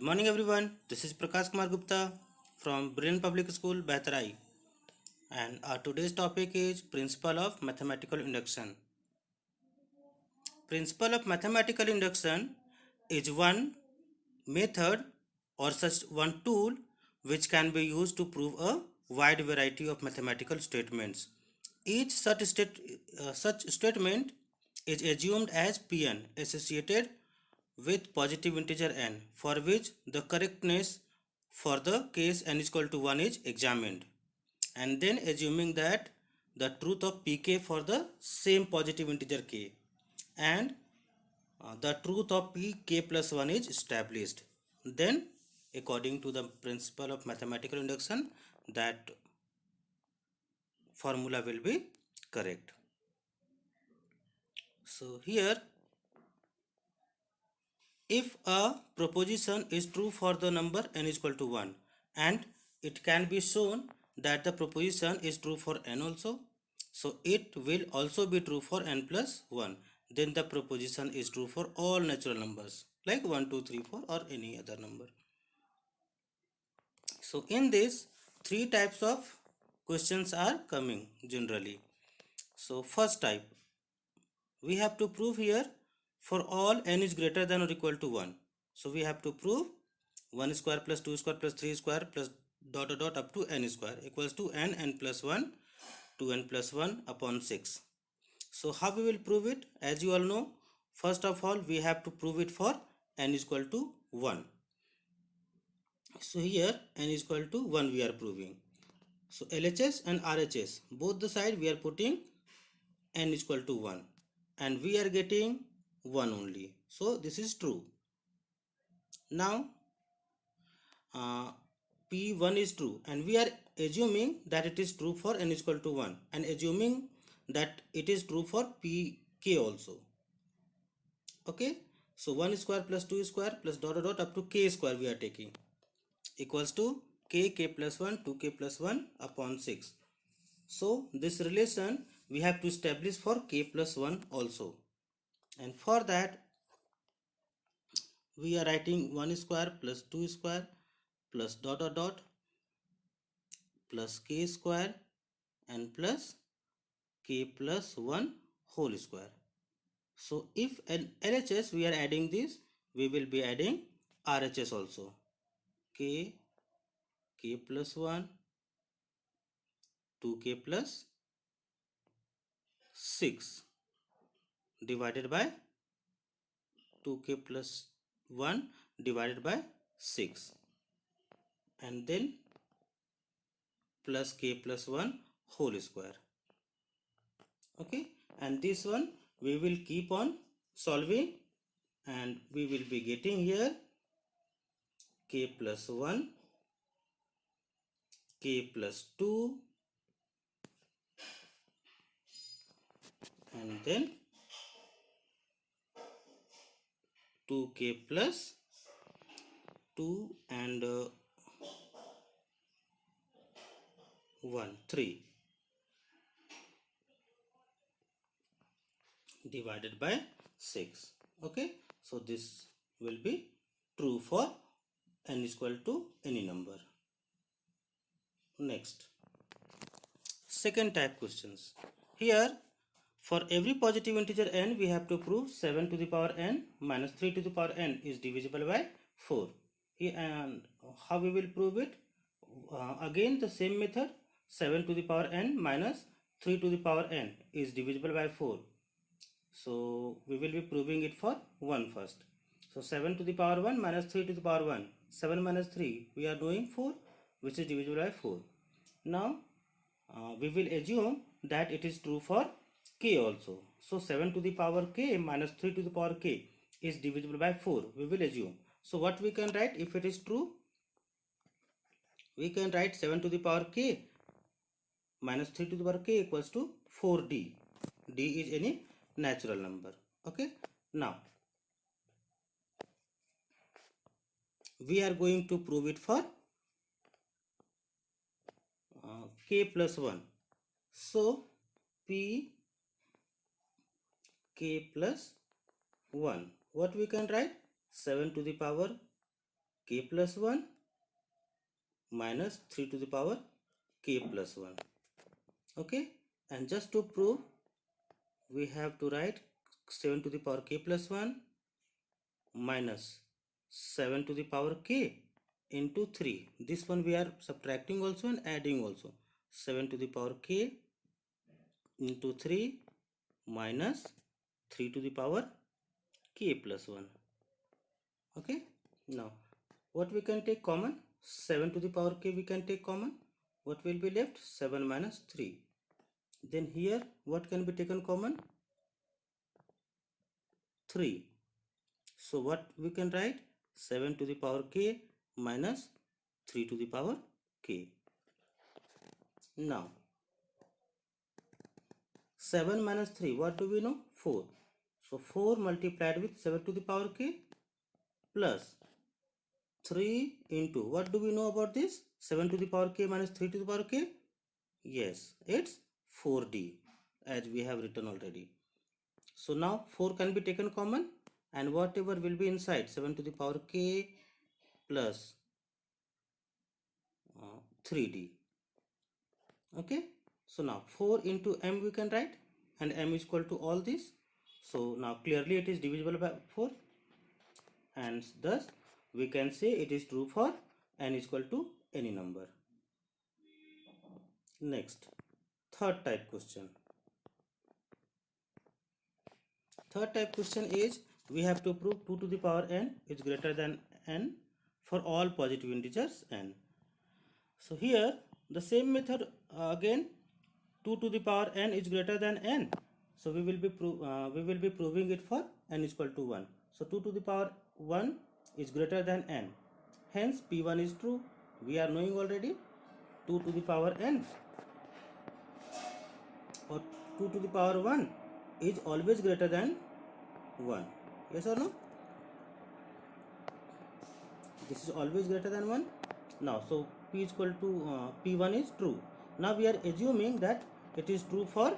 morning everyone. This is Prakash Kumar Gupta from Brilliant Public School, Behtarai. And our today's topic is Principle of Mathematical Induction. Principle of Mathematical Induction is one method or such one tool which can be used to prove a wide variety of mathematical statements. Each such statement is assumed as Pn associated with positive integer n, for which the correctness for the case n is equal to 1 is examined, and then assuming that the truth of pk for the same positive integer k, and the truth of pk plus 1 is established. Then according to the principle of mathematical induction, that formula will be correct. So here, if a proposition is true for the number n is equal to 1, and it can be shown that the proposition is true for n also, so it will also be true for n plus 1, then the proposition is true for all natural numbers like 1, 2, 3, 4 or any other number. So in this, three types of questions are coming generally. So first type, we have to prove here for all n is greater than or equal to 1. So we have to prove 1 square plus 2 square plus 3 square plus dot dot dot up to n square equals to n plus 1 2n plus 1 upon 6. So how we will prove it? As you all know, first of all we have to prove it for n is equal to 1. So here n is equal to 1 we are proving. So LHS and RHS, both the side we are putting n is equal to 1, and we are getting 1 only. So this is true. Now P1 is true, and we are assuming that it is true for n is equal to 1, and assuming that it is true for Pk also. Okay, so 1 square plus 2 square plus dot dot dot up to k square we are taking equals to k plus 1 2k plus 1 upon 6. So this relation we have to establish for k plus 1 also, and for that we are writing 1 square plus 2 square plus dot dot dot plus k square and plus k plus 1 whole square. So if LHS we are adding this, we will be adding RHS also. K plus 1 2k plus 6 divided by 2k plus 1 divided by 6, and then plus k plus 1 whole square. Okay, and this one we will keep on solving, and we will be getting here k plus 1 k plus 2 and then 2k plus 2 and 1 3 divided by 6. Okay, so this will be true for n is equal to any number. Next, second type questions. Here, for every positive integer n, we have to prove 7 to the power n minus 3 to the power n is divisible by 4. And how we will prove it? Again the same method, 7 to the power n minus 3 to the power n is divisible by 4. So we will be proving it for 1 first. So 7 to the power 1 minus 3 to the power 1. 7 minus 3, we are doing 4, which is divisible by 4. Now we will assume that it is true for k also. So 7 to the power k minus 3 to the power k is divisible by 4, we will assume. So what we can write if it is true? We can write 7 to the power k minus 3 to the power k equals to 4d. d is any natural number. Okay, now we are going to prove it for k plus 1. So p k plus 1, what we can write? 7 to the power k plus 1 minus 3 to the power k plus 1. Okay, and just to prove, we have to write 7 to the power k plus 1 minus 7 to the power k into 3. This one we are subtracting also and adding also. 7 to the power k into 3 minus 3 to the power k plus 1. Okay, now what we can take common? 7 to the power k we can take common. What will be left? 7 minus 3. Then here what can be taken common? 3. So what we can write? 7 to the power k minus 3 to the power k. Now 7 minus 3, what do we know? 4. So 4 multiplied with 7 to the power k plus 3 into, what do we know about this? 7 to the power k minus 3 to the power k? Yes, it's 4d, as we have written already. So now 4 can be taken common, and whatever will be inside 7 to the power k plus 3d. Okay, so now 4 into m we can write, and m is equal to all this. So now clearly it is divisible by 4, and thus we can say it is true for n is equal to any number. Next, third type question. Third type question is, we have to prove 2 to the power n is greater than n for all positive integers n. So here the same method again, 2 to the power n is greater than n. So we will be proving it for n is equal to 1. So 2 to the power 1 is greater than n. Hence P1 is true. We are knowing already 2 to the power n or 2 to the power 1 is always greater than 1. Yes or no? This is always greater than 1. Now, so P is equal to P1 is true. Now we are assuming that it is true for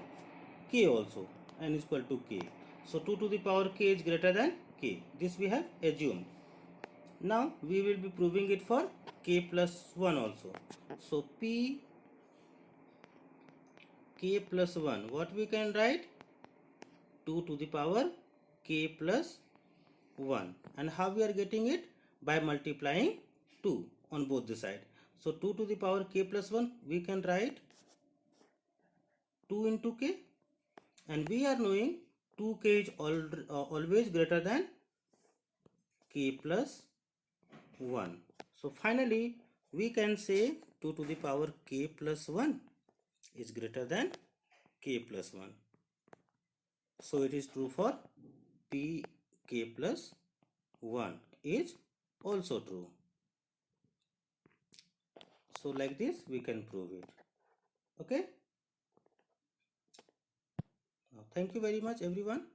K also. N is equal to K. So 2 to the power K is greater than K. This we have assumed. Now we will be proving it for K plus 1 also. So P K plus 1. What we can write? 2 to the power K plus 1. And how we are getting it? By multiplying 2 on both the side. So 2 to the power k plus 1, we can write 2 into k, and we are knowing 2k is always greater than k plus 1. So finally we can say 2 to the power k plus 1 is greater than k plus 1. So it is true for p k plus 1 is also true. So like this we can prove it. Okay. Now, thank you very much everyone.